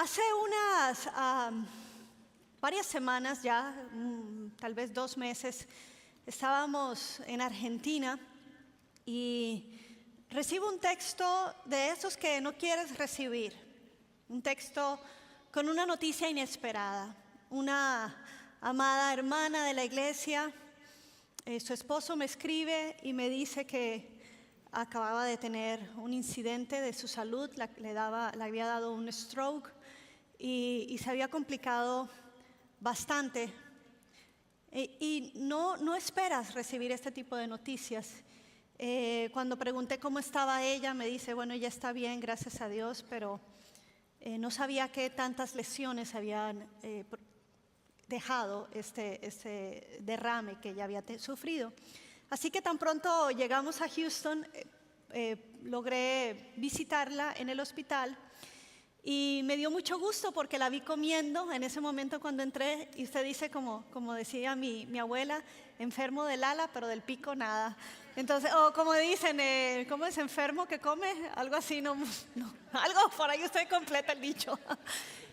Hace unas varias semanas ya, tal vez 2 meses, estábamos en Argentina y recibo un texto de esos que no quieres recibir. Un texto con una noticia inesperada. Una amada hermana de la iglesia, su esposo me escribe y me dice que acababa de tener un incidente de su salud, le había dado un stroke y se había complicado bastante. Y no esperas recibir este tipo de noticias. Cuando pregunté cómo estaba ella, me dice, bueno, ella está bien, gracias a Dios, pero no sabía que tantas lesiones habían dejado este derrame que ella había sufrido. Así que tan pronto llegamos a Houston, logré visitarla en el hospital y me dio mucho gusto porque la vi comiendo en ese momento cuando entré. Y usted dice, como decía mi abuela, enfermo del ala, pero del pico nada. Entonces, o como dicen, ¿cómo es enfermo que come? Algo así, no, algo por ahí usted completa el dicho.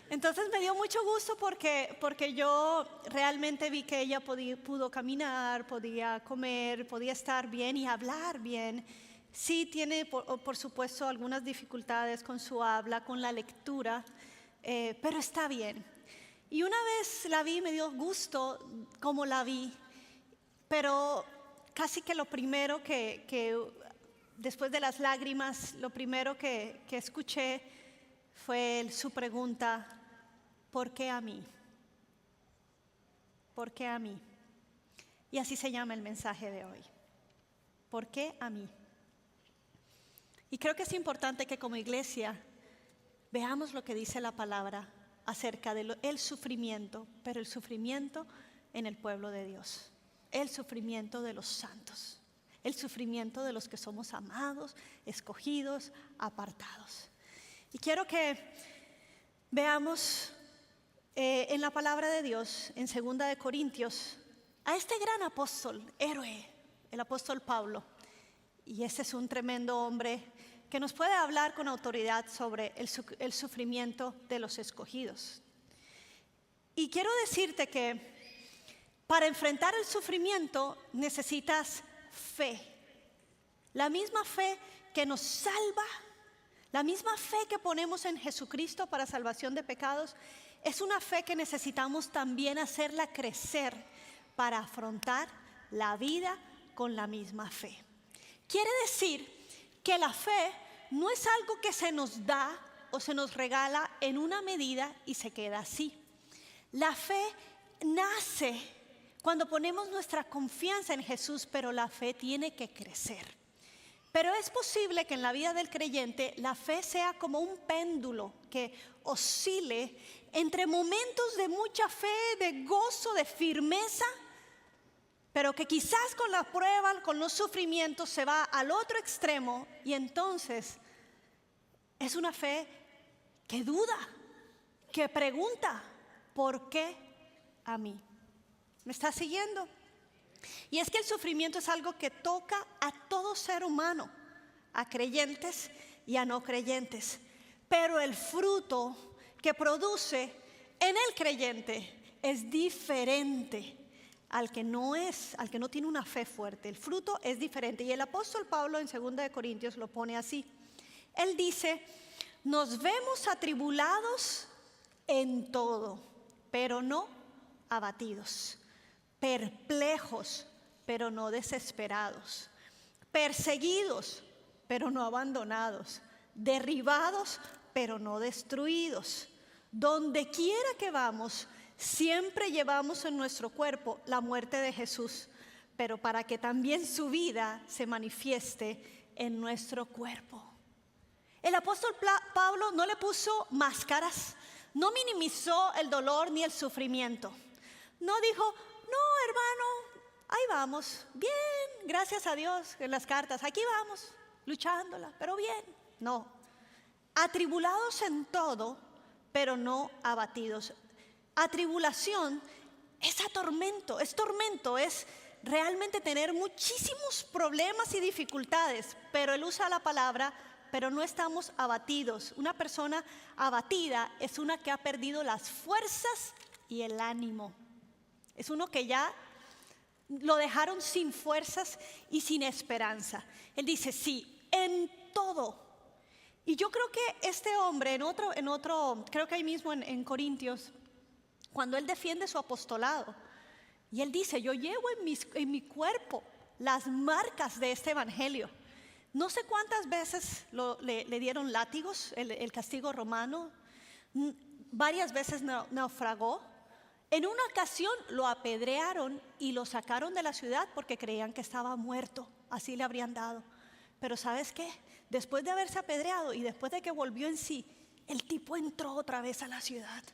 Entonces me dio mucho gusto porque yo realmente vi que ella pudo caminar, podía comer, podía estar bien y hablar bien. Sí tiene, por supuesto, algunas dificultades con su habla, con la lectura, pero está bien. Y una vez la vi, me dio gusto cómo la vi, pero casi que lo primero que después de las lágrimas, lo primero que escuché fue su pregunta: ¿por qué a mí? ¿Por qué a mí? Y así se llama el mensaje de hoy. ¿Por qué a mí? Y creo que es importante que como iglesia veamos lo que dice la palabra acerca del sufrimiento, pero el sufrimiento en el pueblo de Dios, el sufrimiento de los santos, el sufrimiento de los que somos amados, escogidos, apartados. Y quiero que veamos en la palabra de Dios, en 2 de Corintios, a este gran apóstol, héroe, el apóstol Pablo. Y este es un tremendo hombre que nos puede hablar con autoridad sobre el sufrimiento de los escogidos. Y quiero decirte que para enfrentar el sufrimiento necesitas fe. La misma fe que nos salva, la misma fe que ponemos en Jesucristo para salvación de pecados, es una fe que necesitamos también hacerla crecer para afrontar la vida con la misma fe. Quiere decir que la fe no es algo que se nos da o se nos regala en una medida y se queda así. La fe nace cuando ponemos nuestra confianza en Jesús, pero la fe tiene que crecer. Pero es posible que en la vida del creyente la fe sea como un péndulo que oscile entre momentos de mucha fe, de gozo, de firmeza, pero que quizás con la prueba, con los sufrimientos se va al otro extremo y entonces es una fe que duda, que pregunta, ¿por qué a mí? ¿Me está siguiendo? Y es que el sufrimiento es algo que toca a todo ser humano, a creyentes y a no creyentes. Pero el fruto que produce en el creyente es diferente al que no tiene una fe fuerte. El fruto es diferente. Y el apóstol Pablo en 2 de Corintios lo pone así. Él dice: nos vemos atribulados en todo, pero no abatidos, perplejos, pero no desesperados, perseguidos, pero no abandonados, derribados, pero no destruidos. Donde quiera que vamos, siempre llevamos en nuestro cuerpo la muerte de Jesús, pero para que también su vida se manifieste en nuestro cuerpo. El apóstol Pablo no le puso máscaras, no minimizó el dolor ni el sufrimiento. No dijo: no, hermano, ahí vamos, bien, gracias a Dios, en las cartas, aquí vamos, luchándola, pero bien. No, atribulados en todo, pero no abatidos. Atribulación es tormento, es realmente tener muchísimos problemas y dificultades, pero él usa la palabra pero no estamos abatidos. Una persona abatida es una que ha perdido las fuerzas y el ánimo. Es uno que ya lo dejaron sin fuerzas y sin esperanza. Él dice, sí, en todo. Y yo creo que este hombre, en otro, creo que ahí mismo en Corintios, cuando él defiende su apostolado, y él dice, yo llevo en mi cuerpo las marcas de este evangelio. No sé cuántas veces le dieron látigos, el castigo romano, varias veces naufragó. En una ocasión lo apedrearon y lo sacaron de la ciudad porque creían que estaba muerto, así le habrían dado. Pero ¿sabes qué? Después de haberse apedreado y después de que volvió en sí, el tipo entró otra vez a la ciudad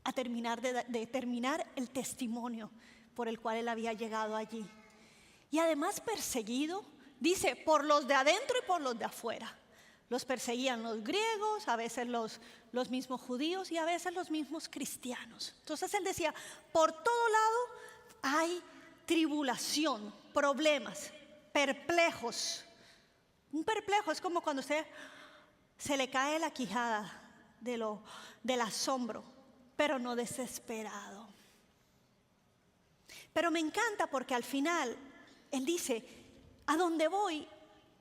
a terminar el testimonio por el cual él había llegado allí. Y además perseguido, dice, por los de adentro y por los de afuera. Los perseguían los griegos, a veces los mismos judíos y a veces los mismos cristianos. Entonces él decía, por todo lado hay tribulación, problemas, perplejos. Un perplejo es como cuando usted se le cae la quijada del asombro, pero no desesperado. Pero me encanta porque al final él dice, a donde voy,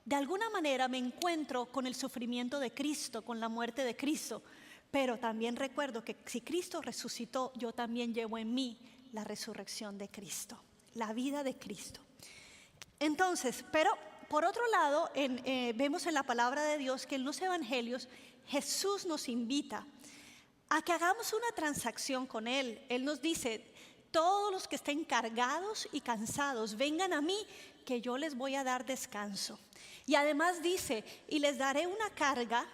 de alguna manera me encuentro con el sufrimiento de Cristo, con la muerte de Cristo, pero también recuerdo que si Cristo resucitó, yo también llevo en mí la resurrección de Cristo, la vida de Cristo. Entonces, pero por otro lado, vemos en la palabra de Dios que en los evangelios Jesús nos invita a que hagamos una transacción con Él. Él nos dice, todos los que estén cargados y cansados, vengan a mí, que yo les voy a dar descanso. Y además dice, y les daré una carga,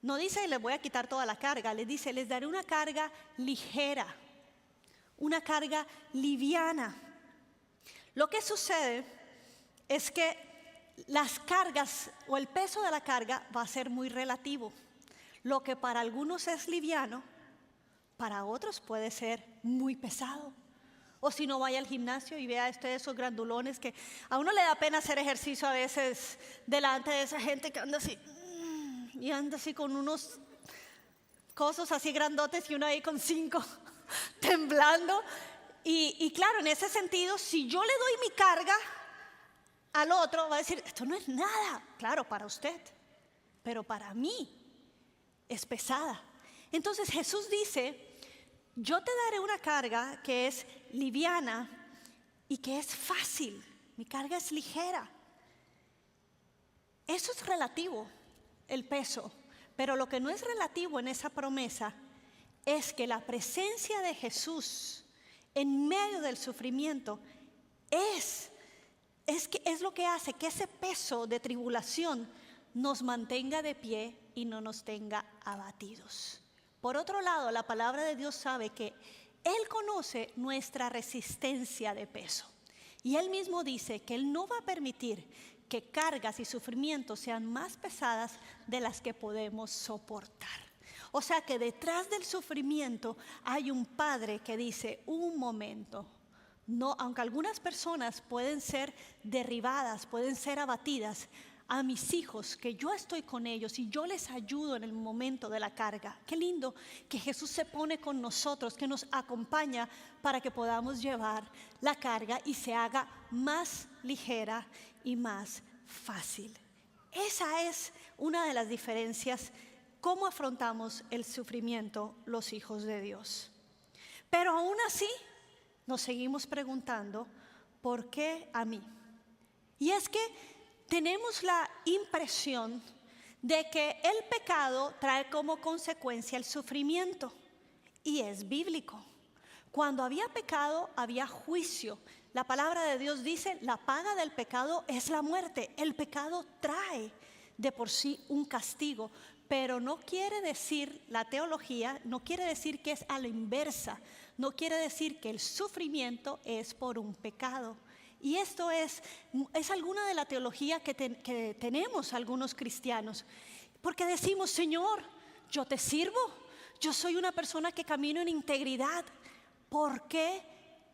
no dice les voy a quitar toda la carga, les dice, les daré una carga ligera, una carga liviana. Lo que sucede es que las cargas o el peso de la carga va a ser muy relativo. Lo que para algunos es liviano, para otros puede ser muy pesado. O si no, vaya al gimnasio y vea esos grandulones que a uno le da pena hacer ejercicio a veces delante de esa gente que anda así y anda así con unos cosos así grandotes y uno ahí con 5 temblando. Y claro, en ese sentido, si yo le doy mi carga al otro, va a decir, esto no es nada. Claro, para usted, pero para mí es pesada. Entonces Jesús dice, yo te daré una carga que es liviana y que es fácil. Mi carga es ligera. Eso es relativo, el peso. Pero lo que no es relativo en esa promesa es que la presencia de Jesús en medio del sufrimiento es lo que hace que ese peso de tribulación nos mantenga de pie y no nos tenga abatidos. Por otro lado, la palabra de Dios sabe que Él conoce nuestra resistencia de peso. Y Él mismo dice que Él no va a permitir que cargas y sufrimientos sean más pesadas de las que podemos soportar. O sea que detrás del sufrimiento hay un Padre que dice, un momento, no, aunque algunas personas pueden ser derribadas, pueden ser abatidas, a mis hijos, que yo estoy con ellos y yo les ayudo en el momento de la carga. Qué lindo que Jesús se pone con nosotros, que nos acompaña para que podamos llevar la carga y se haga más ligera y más fácil. Esa es una de las diferencias, cómo afrontamos el sufrimiento los hijos de Dios. Pero aún así nos seguimos preguntando, ¿por qué a mí? Y es que tenemos la impresión de que el pecado trae como consecuencia el sufrimiento, y es bíblico. Cuando había pecado, había juicio. La palabra de Dios dice, la paga del pecado es la muerte. El pecado trae de por sí un castigo, pero no quiere decir, la teología no quiere decir que es a la inversa, no quiere decir que el sufrimiento es por un pecado. Y esto es alguna de la teología que tenemos algunos cristianos. Porque decimos, Señor, yo te sirvo, yo soy una persona que camino en integridad. ¿Por qué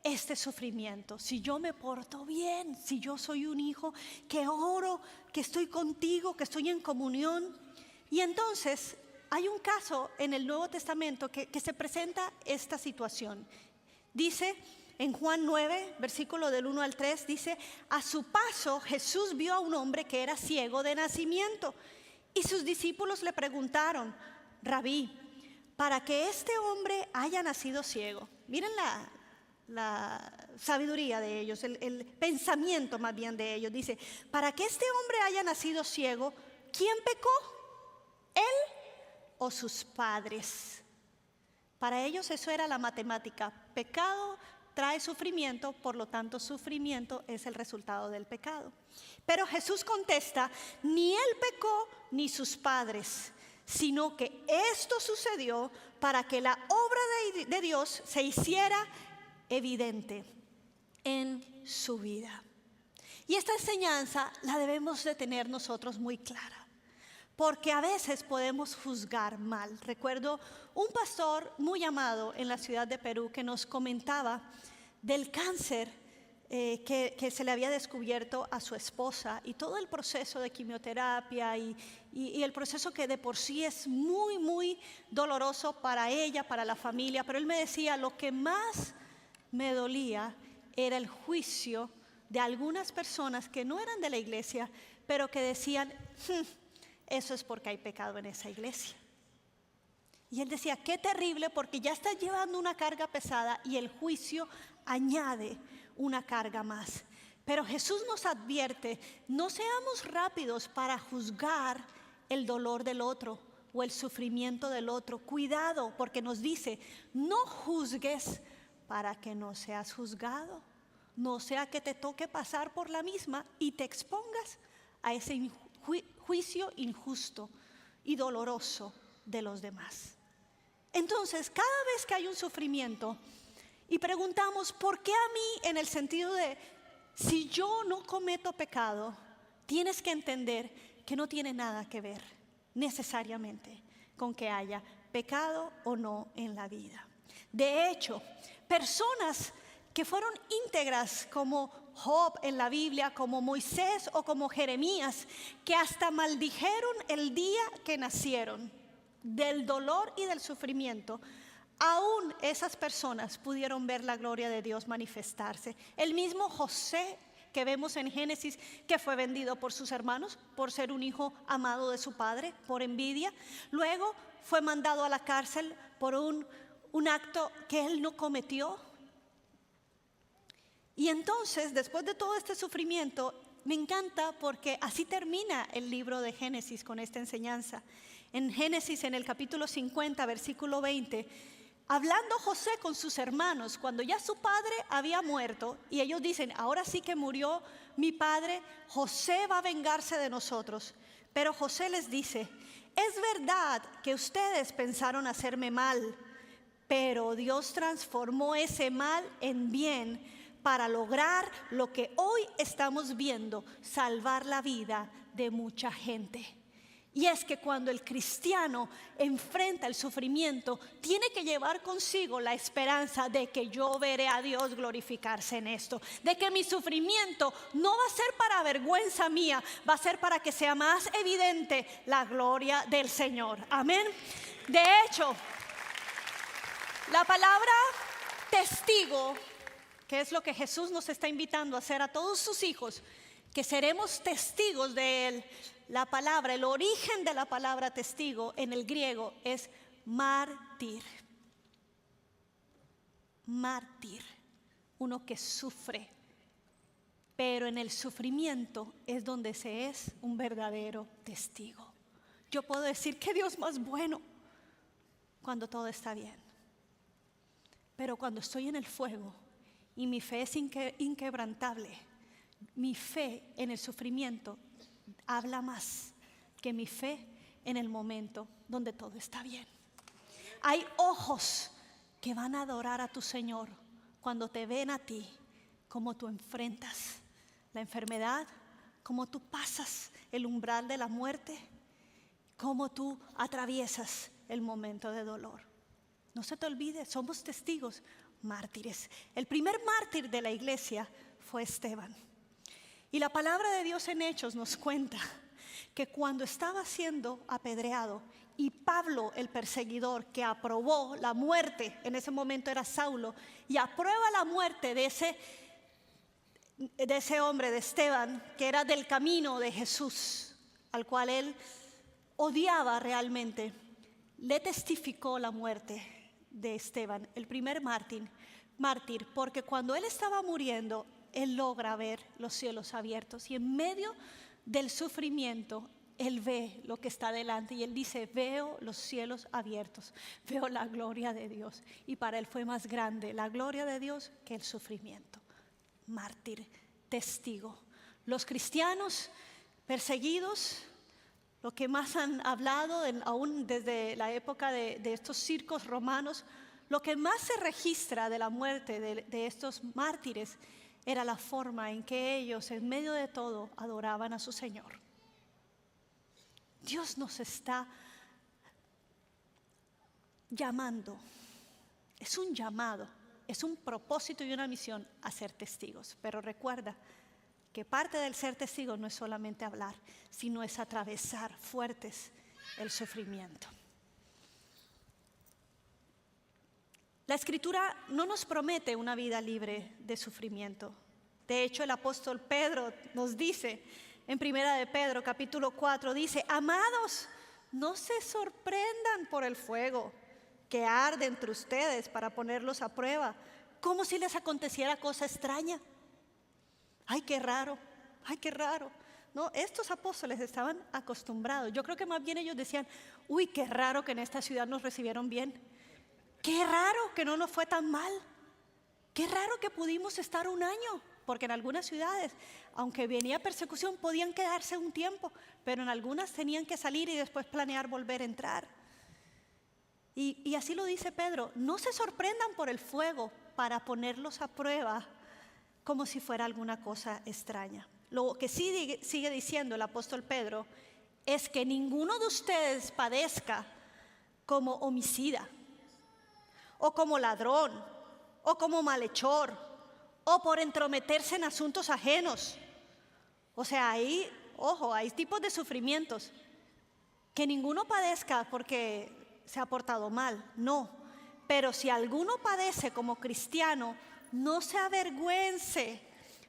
este sufrimiento, si yo me porto bien, si yo soy un hijo que oro, que estoy contigo, que estoy en comunión. Y entonces hay un caso en el Nuevo Testamento que se presenta esta situación. Dice en Juan 9, versículo del 1 al 3, dice: a su paso Jesús vio a un hombre que era ciego de nacimiento, y sus discípulos le preguntaron: Rabí, para que este hombre haya nacido ciego. Miren la sabiduría de ellos, el pensamiento más bien de ellos. Dice: para que este hombre haya nacido ciego, ¿quién pecó? ¿Él o sus padres? Para ellos eso era la matemática. Pecado trae sufrimiento, por lo tanto sufrimiento es el resultado del pecado. Pero Jesús contesta: ni él pecó ni sus padres, sino que esto sucedió para que la obra de Dios se hiciera evidente en su vida. Y esta enseñanza la debemos de tener nosotros muy clara, porque a veces podemos juzgar mal. Recuerdo un pastor muy amado en la ciudad de Perú que nos comentaba del cáncer que se le había descubierto a su esposa, y todo el proceso de quimioterapia y el proceso que de por sí es muy, muy doloroso para ella, para la familia. Pero él me decía: lo que más me dolía era el juicio de algunas personas que no eran de la iglesia, pero que decían: eso es porque hay pecado en esa iglesia. Y él decía: qué terrible, porque ya está llevando una carga pesada y el juicio añade una carga más. Pero Jesús nos advierte: no seamos rápidos para juzgar el dolor del otro o el sufrimiento del otro. Cuidado, porque nos dice: no juzgues para que no seas juzgado. No sea que te toque pasar por la misma y te expongas a ese juicio injusto y doloroso de los demás. Entonces, cada vez que hay un sufrimiento y preguntamos: ¿por qué a mí? En el sentido de, si yo no cometo pecado, tienes que entender que no tiene nada que ver necesariamente con que haya pecado o no en la vida. De hecho, personas que fueron íntegras como Job en la Biblia, como Moisés o como Jeremías, que hasta maldijeron el día que nacieron, del dolor y del sufrimiento, aún esas personas pudieron ver la gloria de Dios manifestarse. El mismo José que vemos en Génesis, que fue vendido por sus hermanos por ser un hijo amado de su padre, por envidia. Luego fue mandado a la cárcel por un acto que él no cometió. Y entonces, después de todo este sufrimiento, me encanta porque así termina el libro de Génesis con esta enseñanza. En Génesis, en el capítulo 50, versículo 20, hablando José con sus hermanos, cuando ya su padre había muerto, y ellos dicen: ahora sí que murió mi padre, José va a vengarse de nosotros. Pero José les dice: es verdad que ustedes pensaron hacerme mal, pero Dios transformó ese mal en bien para lograr lo que hoy estamos viendo: salvar la vida de mucha gente. Y es que cuando el cristiano enfrenta el sufrimiento, tiene que llevar consigo la esperanza de que yo veré a Dios glorificarse en esto, de que mi sufrimiento no va a ser para vergüenza mía, va a ser para que sea más evidente la gloria del Señor. Amén. De hecho, la palabra testigo, que es lo que Jesús nos está invitando a hacer a todos sus hijos, que seremos testigos de Él. La palabra, el origen de la palabra testigo en el griego es mártir. Mártir, uno que sufre. Pero en el sufrimiento es donde se es un verdadero testigo. Yo puedo decir: qué Dios más bueno, cuando todo está bien. Pero cuando estoy en el fuego y mi fe es inquebrantable, mi fe en el sufrimiento habla más que mi fe en el momento donde todo está bien. Hay ojos que van a adorar a tu Señor cuando te ven a ti, como tú enfrentas la enfermedad, como tú pasas el umbral de la muerte, como tú atraviesas el momento de dolor. No se te olvide, somos testigos mártires. El primer mártir de la iglesia fue Esteban. Y la palabra de Dios en Hechos nos cuenta que cuando estaba siendo apedreado y Pablo, el perseguidor que aprobó la muerte, en ese momento era Saulo, y aprueba la muerte de ese hombre, de Esteban, que era del camino de Jesús, al cual él odiaba realmente, le testificó la muerte de Esteban, el primer mártir, porque cuando él estaba muriendo, él logra ver los cielos abiertos y en medio del sufrimiento, él ve lo que está delante y él dice, veo los cielos abiertos, veo la gloria de Dios. Y para él fue más grande la gloria de Dios que el sufrimiento. Mártir, testigo. Los cristianos perseguidos, lo que más han hablado, aún desde la época de estos circos romanos, lo que más se registra de la muerte de estos mártires era la forma en que ellos, en medio de todo, adoraban a su Señor. Dios nos está llamando, es un llamado, es un propósito y una misión a ser testigos. Pero recuerda que parte del ser testigo no es solamente hablar, sino es atravesar fuertes el sufrimiento. La Escritura no nos promete una vida libre de sufrimiento. De hecho, el apóstol Pedro nos dice, en Primera de Pedro, capítulo 4, dice, amados, no se sorprendan por el fuego que arde entre ustedes para ponerlos a prueba, como si les aconteciera cosa extraña. Ay, qué raro, ay, qué raro. No, estos apóstoles estaban acostumbrados. Yo creo que más bien ellos decían, uy, qué raro que en esta ciudad nos recibieron bien. Qué raro que no nos fue tan mal. Qué raro que pudimos estar un año. Porque en algunas ciudades, aunque venía persecución, podían quedarse un tiempo. Pero en algunas tenían que salir y después planear volver a entrar. Y así lo dice Pedro. No se sorprendan por el fuego para ponerlos a prueba como si fuera alguna cosa extraña. Lo que sí sigue diciendo el apóstol Pedro es que ninguno de ustedes padezca como homicida, o como ladrón, o como malhechor, o por entrometerse en asuntos ajenos. O sea, hay tipos de sufrimientos. Que ninguno padezca porque se ha portado mal, no. Pero si alguno padece como cristiano, no se avergüence,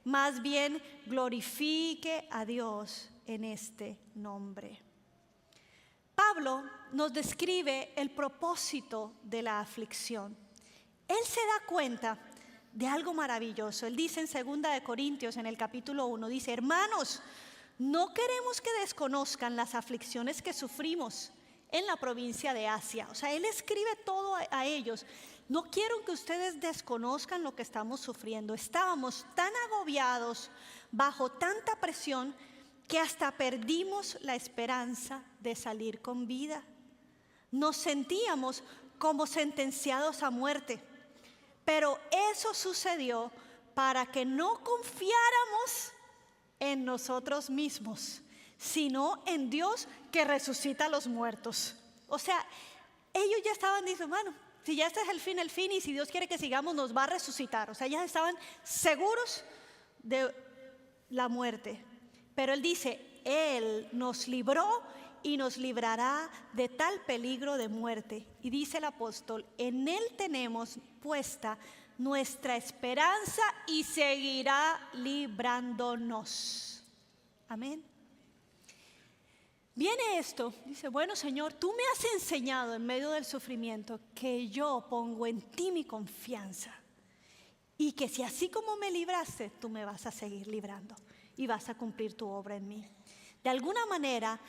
más bien glorifique a Dios en este nombre. Pablo nos describe el propósito de la aflicción. Él se da cuenta de algo maravilloso. Él dice en 2 Corintios, en el capítulo 1, dice, hermanos, no queremos que desconozcan las aflicciones que sufrimos en la provincia de Asia. O sea, él escribe todo a ellos. No quiero que ustedes desconozcan lo que estamos sufriendo. Estábamos tan agobiados, bajo tanta presión, que hasta perdimos la esperanza de salir con vida. Nos sentíamos como sentenciados a muerte. Pero eso sucedió para que no confiáramos en nosotros mismos, sino en Dios que resucita a los muertos. O sea, ellos ya estaban diciendo, bueno, si ya este es el fin, y si Dios quiere que sigamos, nos va a resucitar. O sea, ya estaban seguros de la muerte. Pero Él dice, Él nos libró y nos librará de tal peligro de muerte. Y dice el apóstol, en Él tenemos puesta nuestra esperanza y seguirá librándonos. Amén. Viene esto, dice, bueno Señor, tú me has enseñado en medio del sufrimiento que yo pongo en ti mi confianza y que si así como me libraste, tú me vas a seguir librando y vas a cumplir tu obra en mí. De alguna manera,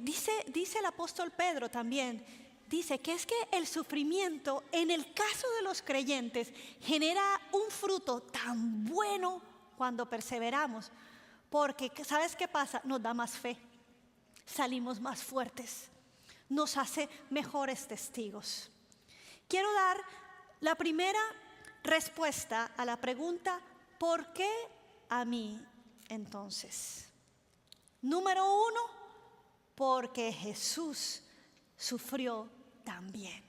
dice el apóstol Pedro también, dice que es que el sufrimiento en el caso de los creyentes genera un fruto tan bueno cuando perseveramos, porque ¿sabes qué pasa? Nos da más fe. Salimos más fuertes, nos hace mejores testigos. Quiero dar la primera respuesta a la pregunta, ¿por qué a mí entonces? Número 1, porque Jesús sufrió también.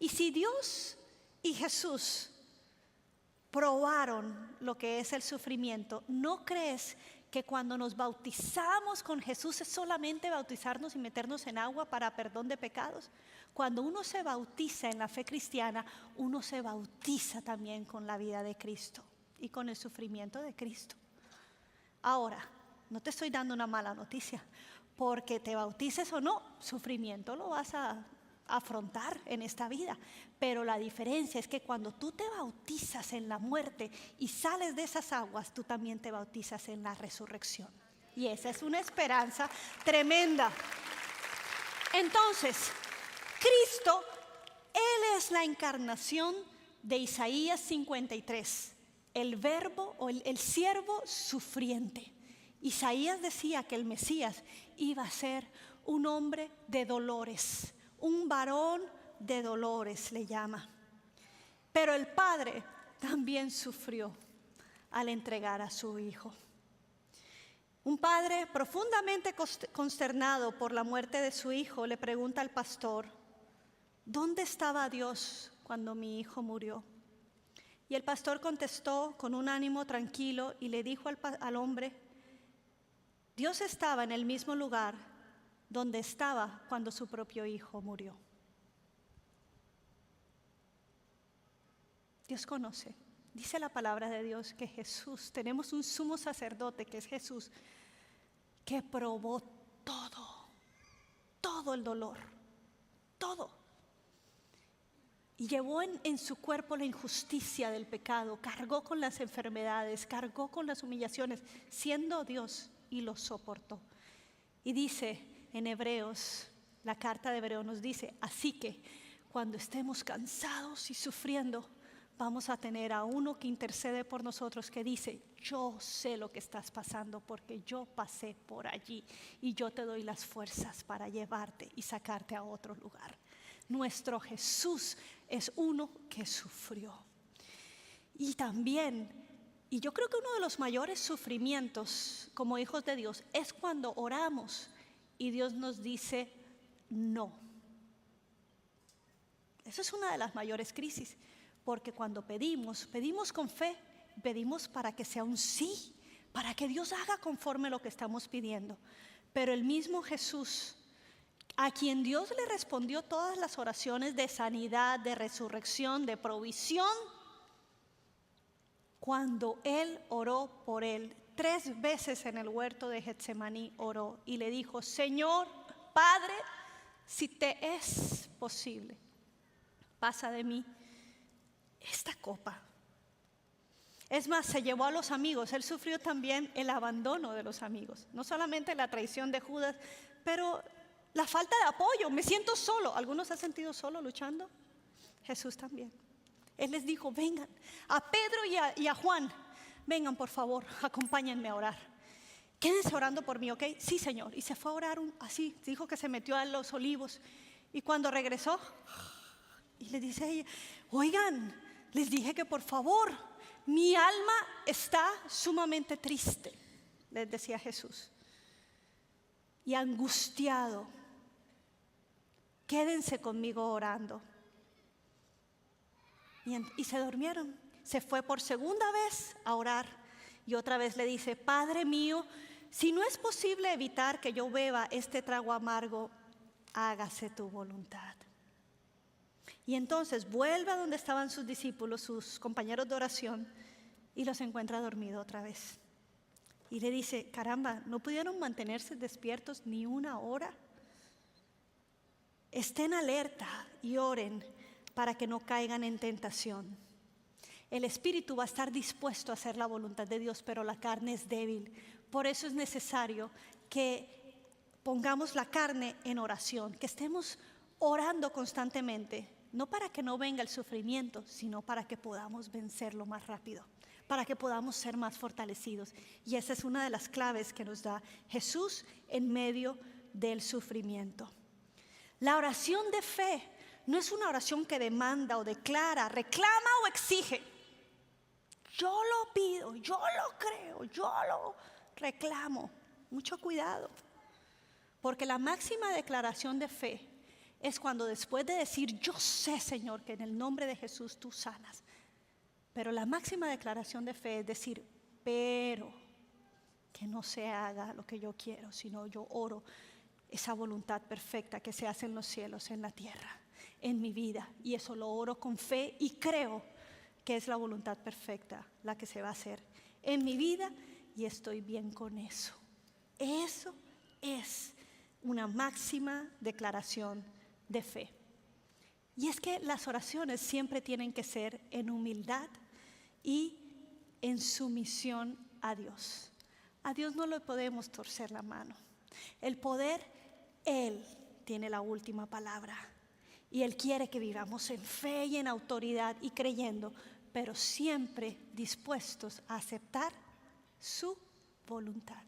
Y si Dios y Jesús probaron lo que es el sufrimiento, ¿no crees que cuando nos bautizamos con Jesús es solamente bautizarnos y meternos en agua para perdón de pecados? Cuando uno se bautiza en la fe cristiana, uno se bautiza también con la vida de Cristo y con el sufrimiento de Cristo. Ahora, no te estoy dando una mala noticia, porque te bautices o no, sufrimiento lo vas a afrontar en esta vida. Pero la diferencia es que cuando tú te bautizas en la muerte y sales de esas aguas, tú también te bautizas en la resurrección. Y esa es una esperanza tremenda. Entonces, Cristo, Él es la encarnación de Isaías 53, el verbo o el siervo sufriente. Isaías decía que el Mesías iba a ser un hombre de dolores, un varón de dolores le llama. Pero el Padre también sufrió al entregar a su Hijo. Un padre profundamente consternado por la muerte de su hijo le pregunta al pastor: ¿dónde estaba Dios cuando mi hijo murió? Y el pastor contestó con un ánimo tranquilo y le dijo al hombre: Dios estaba en el mismo lugar donde estaba cuando su propio hijo murió. Dios conoce. Dice la palabra de Dios que Jesús, tenemos un sumo sacerdote que es Jesús, que probó todo el dolor, todo. Y llevó en su cuerpo la injusticia del pecado, cargó con las enfermedades, cargó con las humillaciones, siendo Dios, y lo soportó. Y dice en Hebreos, la carta de Hebreos nos dice: así que cuando estemos cansados y sufriendo, vamos a tener a uno que intercede por nosotros, que dice: yo sé lo que estás pasando porque yo pasé por allí y yo te doy las fuerzas para llevarte y sacarte a otro lugar. Nuestro Jesús es uno que sufrió. Y también, y yo creo que uno de los mayores sufrimientos como hijos de Dios es cuando oramos y Dios nos dice no. Esa es una de las mayores crisis. Porque cuando pedimos con fe, pedimos para que sea un sí, para que Dios haga conforme lo que estamos pidiendo. Pero el mismo Jesús, a quien Dios le respondió todas las oraciones de sanidad, de resurrección, de provisión, cuando Él oró por él, 3 veces en el huerto de Getsemaní oró y le dijo: Señor, Padre, si te es posible, pasa de mí esta copa. Es más, se llevó a los amigos. Él sufrió también el abandono de los amigos. No solamente la traición de Judas, pero la falta de apoyo. Me siento solo. ¿Algunos se han sentido solo luchando? Jesús también. Él les dijo: vengan, a Pedro y a Juan, vengan por favor, acompáñenme a orar. Quédense orando por mí, ¿ok? Sí, Señor. Y se fue a orar así. Dijo que se metió a los olivos. Y cuando regresó, y le dice a ella: oigan, les dije que por favor, mi alma está sumamente triste, les decía Jesús, y angustiado. Quédense conmigo orando. Y se durmieron. Se fue por segunda vez a orar y otra vez le dice: Padre mío, si no es posible evitar que yo beba este trago amargo, hágase tu voluntad. Y entonces vuelve a donde estaban sus discípulos, sus compañeros de oración, y los encuentra dormidos otra vez. Y le dice: caramba, ¿no pudieron mantenerse despiertos ni una hora? Estén alerta y oren para que no caigan en tentación. El espíritu va a estar dispuesto a hacer la voluntad de Dios, pero la carne es débil. Por eso es necesario que pongamos la carne en oración, que estemos orando constantemente. No para que no venga el sufrimiento, sino para que podamos vencerlo más rápido, para que podamos ser más fortalecidos. Y esa es una de las claves que nos da Jesús en medio del sufrimiento. La oración de fe no es una oración que demanda o declara, reclama o exige. Yo lo pido, yo lo creo, yo lo reclamo. Mucho cuidado, porque la máxima declaración de fe es cuando después de decir, yo sé, Señor, que en el nombre de Jesús tú sanas. Pero la máxima declaración de fe es decir, pero que no se haga lo que yo quiero, sino yo oro esa voluntad perfecta que se hace en los cielos, en la tierra, en mi vida. Y eso lo oro con fe y creo que es la voluntad perfecta la que se va a hacer en mi vida y estoy bien con eso. Eso es una máxima declaración de fe. Y es que las oraciones siempre tienen que ser en humildad y en sumisión a Dios. A Dios no le podemos torcer la mano. El poder, Él tiene la última palabra. Y Él quiere que vivamos en fe y en autoridad y creyendo, pero siempre dispuestos a aceptar su voluntad.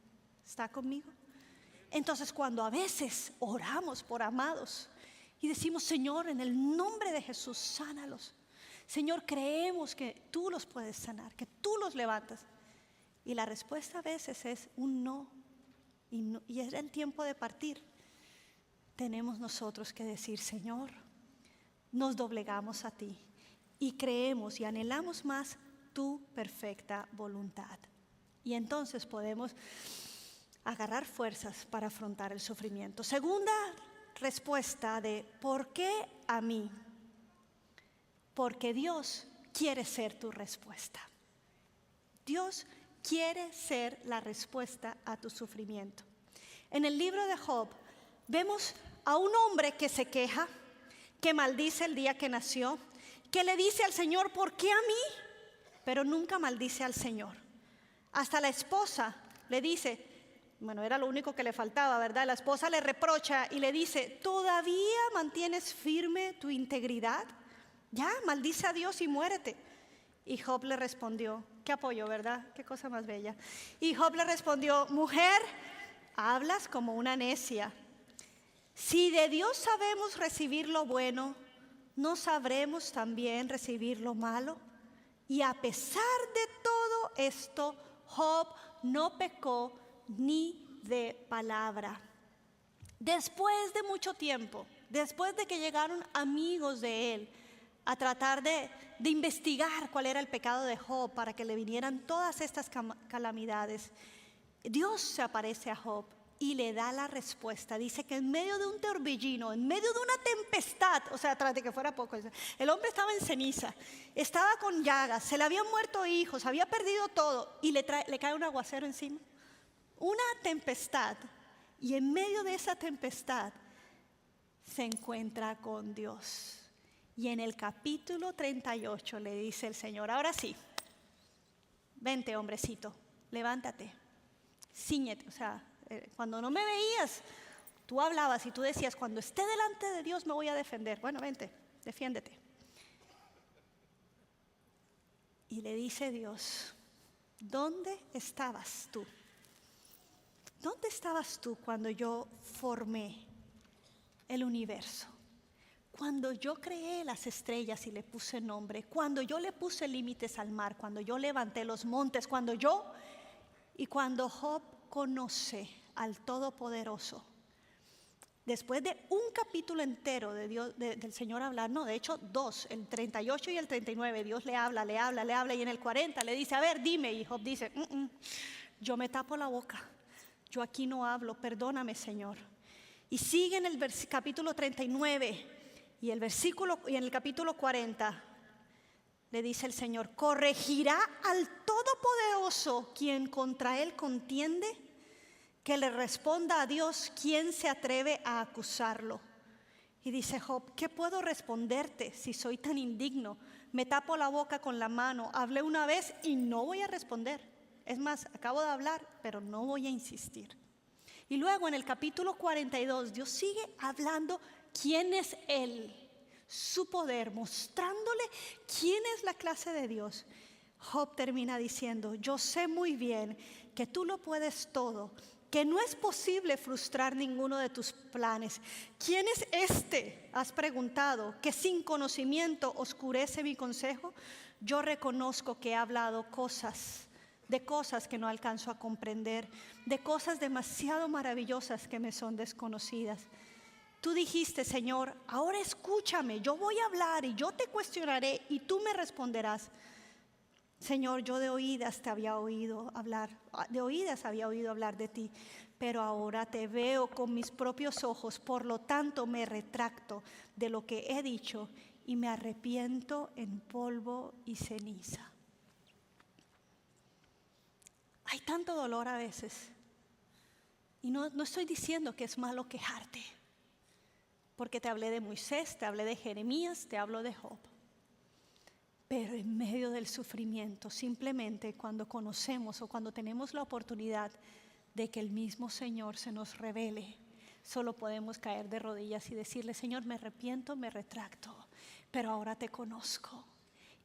¿Está conmigo? Entonces, cuando a veces oramos por amados y decimos, Señor, en el nombre de Jesús, sánalos. Señor, creemos que tú los puedes sanar, que tú los levantas. Y la respuesta a veces es un no. Y es el tiempo de partir. Tenemos nosotros que decir, Señor, nos doblegamos a ti y creemos y anhelamos más tu perfecta voluntad. Y entonces podemos agarrar fuerzas para afrontar el sufrimiento. Segunda respuesta de ¿por qué a mí? Porque Dios quiere ser tu respuesta. Dios quiere ser la respuesta a tu sufrimiento. En el libro de Job vemos a un hombre que se queja, que maldice el día que nació, que le dice al Señor, ¿por qué a mí? Pero nunca maldice al Señor. Hasta la esposa le dice, bueno, era lo único que le faltaba, ¿verdad? La esposa le reprocha y le dice, ¿todavía mantienes firme tu integridad? Ya, maldice a Dios y muérete. Y Job le respondió, qué apoyo, ¿verdad? Qué cosa más bella. Y Job le respondió, mujer, hablas como una necia. Si de Dios sabemos recibir lo bueno, ¿no sabremos también recibir lo malo? Y a pesar de todo esto, Job no pecó ni de palabra. Después de mucho tiempo, después de que llegaron amigos de él a tratar de investigar cuál era el pecado de Job para que le vinieran todas estas calamidades, Dios se aparece a Job y le da la respuesta. Dice que en medio de un torbellino, en medio de una tempestad, o sea, tras de que fuera poco, el hombre estaba en ceniza, estaba con llagas, se le habían muerto hijos, había perdido todo y le cae un aguacero encima. Una tempestad, y en medio de esa tempestad se encuentra con Dios. Y en el capítulo 38 le dice el Señor, ahora sí, vente hombrecito, levántate, cíñete. O sea, cuando no me veías, tú hablabas y tú decías, cuando esté delante de Dios me voy a defender. Bueno, vente, defiéndete. Y le dice Dios, ¿dónde estabas tú? ¿Dónde estabas tú cuando yo formé el universo? Cuando yo creé las estrellas y le puse nombre, cuando yo le puse límites al mar, cuando yo levanté los montes, cuando Job conoce al Todopoderoso. Después de un capítulo entero de Dios, del Señor hablar, no, de hecho dos, el 38 y el 39, Dios le habla, y en el 40 le dice, a ver, dime, y Job dice, yo me tapo la boca, yo aquí no hablo, perdóname, Señor. Y sigue en el capítulo 39 y en el capítulo 40 le dice el Señor, ¿corregirá al Todopoderoso quien contra él contiende? Que le responda a Dios, ¿quién se atreve a acusarlo? Y dice Job, ¿qué puedo responderte si soy tan indigno? Me tapo la boca con la mano, hablé una vez y no voy a responder. Es más, acabo de hablar, pero no voy a insistir. Y luego en el capítulo 42, Dios sigue hablando quién es Él, su poder, mostrándole quién es la clase de Dios. Job termina diciendo, yo sé muy bien que tú lo puedes todo, que no es posible frustrar ninguno de tus planes. ¿Quién es este? Has preguntado, que sin conocimiento oscurece mi consejo. Yo reconozco que he hablado de cosas que no alcanzo a comprender, de cosas demasiado maravillosas que me son desconocidas. Tú dijiste, Señor, ahora escúchame, yo voy a hablar y yo te cuestionaré y tú me responderás. Señor, yo de oídas había oído hablar de ti, pero ahora te veo con mis propios ojos, por lo tanto me retracto de lo que he dicho y me arrepiento en polvo y ceniza. Hay tanto dolor a veces, y no estoy diciendo que es malo quejarte, porque te hablé de Moisés, te hablé de Jeremías, te hablo de Job. Pero en medio del sufrimiento, simplemente cuando conocemos o cuando tenemos la oportunidad de que el mismo Señor se nos revele, solo podemos caer de rodillas y decirle, Señor, me arrepiento, me retracto, pero ahora te conozco.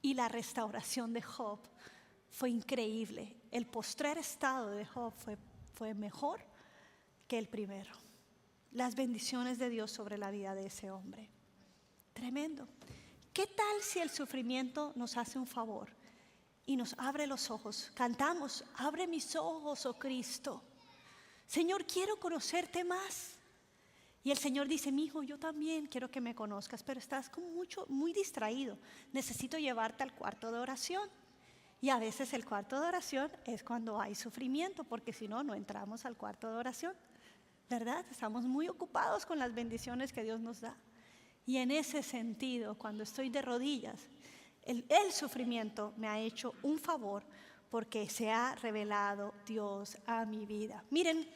Y la restauración de Job fue increíble. El postrer estado de Job fue mejor que el primero. Las bendiciones de Dios sobre la vida de ese hombre. Tremendo. ¿Qué tal si el sufrimiento nos hace un favor y nos abre los ojos? Cantamos, abre mis ojos, oh Cristo. Señor, quiero conocerte más. Y el Señor dice, mi hijo, yo también quiero que me conozcas, pero estás como muy distraído. Necesito llevarte al cuarto de oración. Y a veces el cuarto de oración es cuando hay sufrimiento, porque si no, no entramos al cuarto de oración. ¿Verdad? Estamos muy ocupados con las bendiciones que Dios nos da. Y en ese sentido, cuando estoy de rodillas, el sufrimiento me ha hecho un favor porque se ha revelado Dios a mi vida. Miren,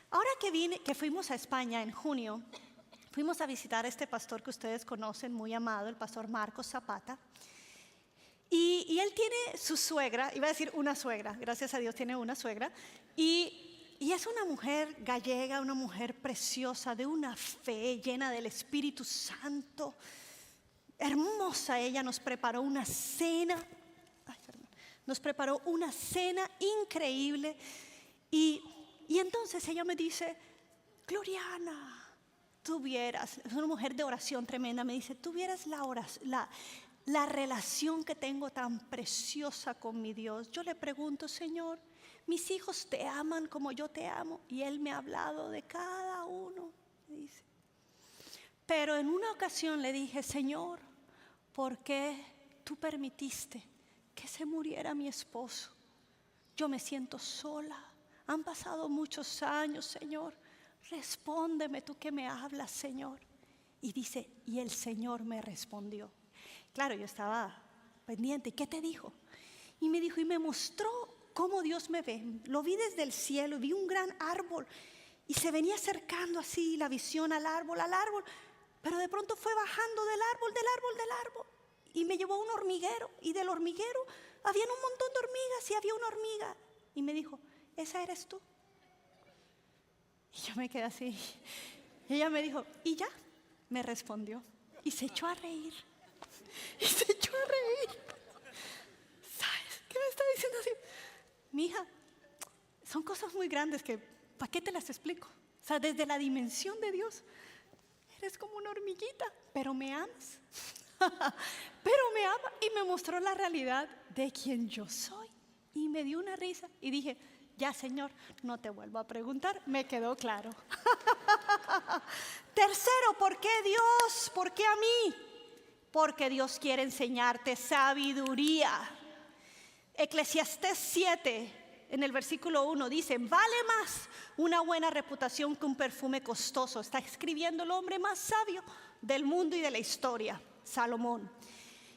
ahora que fuimos a España en junio, fuimos a visitar a este pastor que ustedes conocen, muy amado, el pastor Marcos Zapata. Y él tiene su suegra, iba a decir una suegra, gracias a Dios tiene una suegra, y es una mujer gallega, una mujer preciosa, de una fe llena del Espíritu Santo, hermosa. Ella nos preparó una cena, increíble, y entonces ella me dice, Gloriana, tú vieras, es una mujer de oración tremenda, me dice, tú vieras la relación que tengo tan preciosa con mi Dios. Yo le pregunto, Señor, mis hijos te aman como yo te amo, y Él me ha hablado de cada uno, me dice. Pero en una ocasión le dije, Señor, ¿por qué tú permitiste que se muriera mi esposo? Yo me siento sola, han pasado muchos años, Señor, respóndeme tú que me hablas, Señor. Y dice, y el Señor me respondió. Claro, yo estaba pendiente, ¿qué te dijo? Y me dijo, y me mostró cómo Dios me ve. Lo vi desde el cielo, vi un gran árbol y se venía acercando así la visión al árbol, pero de pronto fue bajando del árbol y me llevó a un hormiguero, y del hormiguero había un montón de hormigas y había una hormiga y me dijo, ¿esa eres tú? Y yo me quedé así. Y ella me dijo, ¿y ya? Me respondió y se echó a reír. ¿Sabes qué me está diciendo así? Mija, son cosas muy grandes que, ¿para qué te las explico? O sea, desde la dimensión de Dios, eres como una hormiguita, pero me amas. Pero me ama, y me mostró la realidad de quien yo soy. Y me dio una risa y dije, ya, Señor, no te vuelvo a preguntar, me quedó claro. Tercero, ¿por qué Dios? ¿Por qué a mí? Porque Dios quiere enseñarte sabiduría. Eclesiastés 7, en el versículo 1 dice, vale más una buena reputación que un perfume costoso. Está escribiendo el hombre más sabio del mundo y de la historia, Salomón.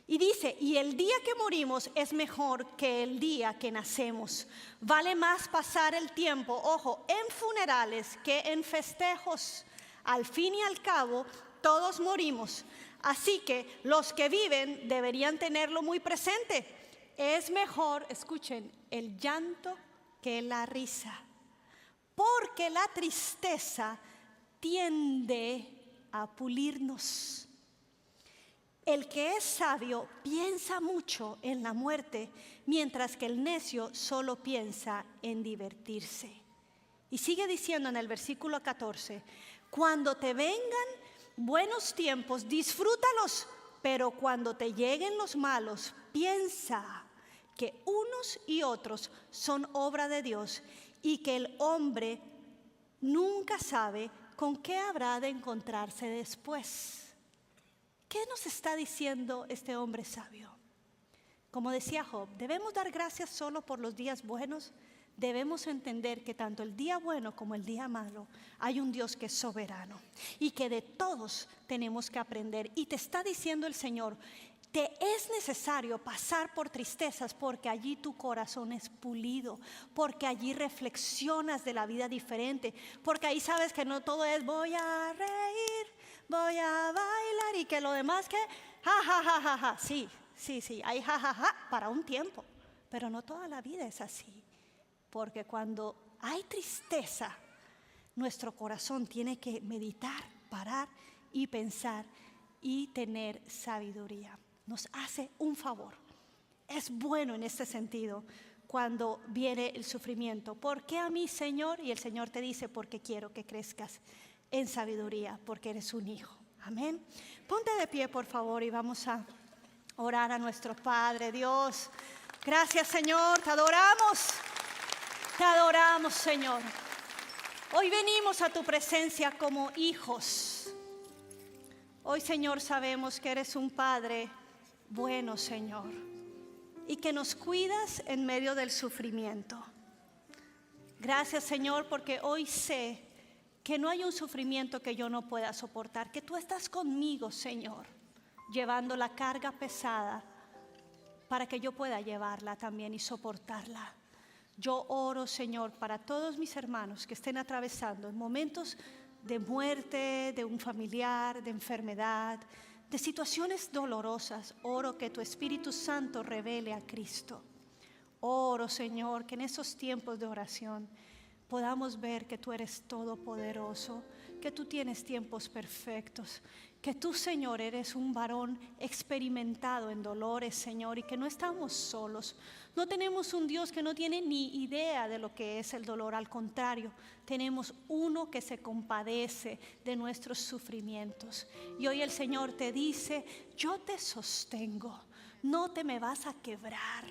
Y dice, y el día que morimos es mejor que el día que nacemos. Vale más pasar el tiempo, ojo, en funerales que en festejos. Al fin y al cabo, todos morimos. Así que los que viven deberían tenerlo muy presente. Es mejor, escuchen, el llanto que la risa, porque la tristeza tiende a pulirnos. El que es sabio piensa mucho en la muerte, mientras que el necio solo piensa en divertirse. Y sigue diciendo en el versículo 14, cuando te vengan buenos tiempos, disfrútalos, pero cuando te lleguen los malos, piensa que unos y otros son obra de Dios y que el hombre nunca sabe ¿con qué habrá de encontrarse después? ¿Qué nos está diciendo este hombre sabio? Como decía Job, ¿debemos dar gracias solo por los días buenos? Debemos entender que tanto el día bueno como el día malo hay un Dios que es soberano y que de todos tenemos que aprender. Y te está diciendo el Señor, te es necesario pasar por tristezas porque allí tu corazón es pulido, porque allí reflexionas de la vida diferente, porque ahí sabes que no todo es voy a reír, voy a bailar y que lo demás que ja, ja, ja, ja, ja. Sí, hay ja, ja, ja para un tiempo, pero no toda la vida es así. Porque cuando hay tristeza, nuestro corazón tiene que meditar, parar y pensar y tener sabiduría. Nos hace un favor. Es bueno en este sentido cuando viene el sufrimiento. ¿Por qué a mí, Señor? Y el Señor te dice, porque quiero que crezcas en sabiduría, porque eres un hijo. Amén. Ponte de pie, por favor, y vamos a orar a nuestro Padre. Dios, gracias, Señor, te adoramos. Te adoramos, Señor. Hoy venimos a tu presencia como hijos. Hoy, Señor, sabemos que eres un Padre bueno, Señor, y que nos cuidas en medio del sufrimiento. Gracias, Señor, porque hoy sé que no hay un sufrimiento que yo no pueda soportar, que tú estás conmigo, Señor, llevando la carga pesada para que yo pueda llevarla también y soportarla. Yo oro, Señor, para todos mis hermanos que estén atravesando momentos de muerte, de un familiar, de enfermedad, de situaciones dolorosas. Oro que tu Espíritu Santo revele a Cristo. Oro, Señor, que en esos tiempos de oración podamos ver que tú eres todopoderoso, que tú tienes tiempos perfectos, que tú, Señor, eres un varón experimentado en dolores, Señor, y que no estamos solos. No tenemos un Dios que no tiene ni idea de lo que es el dolor. Al contrario, tenemos uno que se compadece de nuestros sufrimientos. Y hoy el Señor te dice, yo te sostengo, no te me vas a quebrar.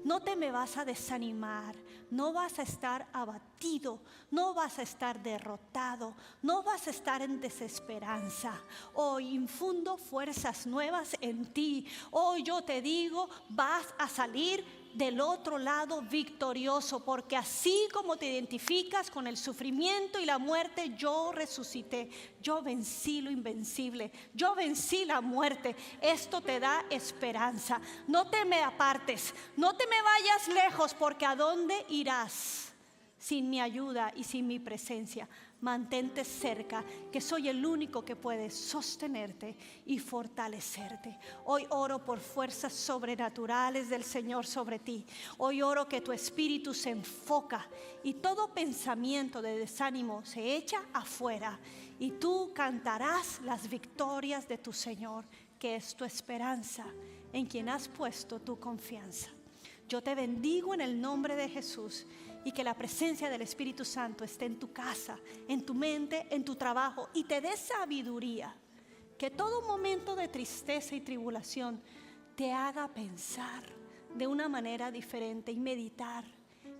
No te me vas a desanimar, no vas a estar abatido, no vas a estar derrotado, no vas a estar en desesperanza. Hoy infundo fuerzas nuevas en ti. Hoy yo te digo, vas a salir del otro lado victorioso, porque así como te identificas con el sufrimiento y la muerte, yo resucité, yo vencí lo invencible, yo vencí la muerte. Esto te da esperanza. No te me apartes, no te me vayas lejos, porque ¿a dónde irás sin mi ayuda y sin mi presencia? Mantente cerca, que soy el único que puede sostenerte y fortalecerte. Hoy oro por fuerzas sobrenaturales del Señor sobre ti. Hoy oro que tu espíritu se enfoca y todo pensamiento de desánimo se echa afuera, y tú cantarás las victorias de tu Señor, que es tu esperanza, en quien has puesto tu confianza. Yo te bendigo en el nombre de Jesús, y que la presencia del Espíritu Santo esté en tu casa, en tu mente, en tu trabajo, y te dé sabiduría. Que todo momento de tristeza y tribulación te haga pensar de una manera diferente y meditar,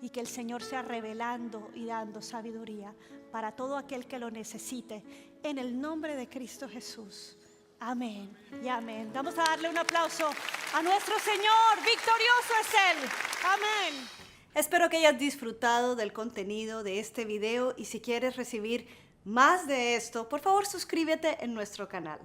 y que el Señor sea revelando y dando sabiduría para todo aquel que lo necesite, en el nombre de Cristo Jesús. Amén y amén. Vamos a darle un aplauso a nuestro Señor. Victorioso es Él. Amén. Espero que hayas disfrutado del contenido de este video, y si quieres recibir más de esto, por favor suscríbete en nuestro canal.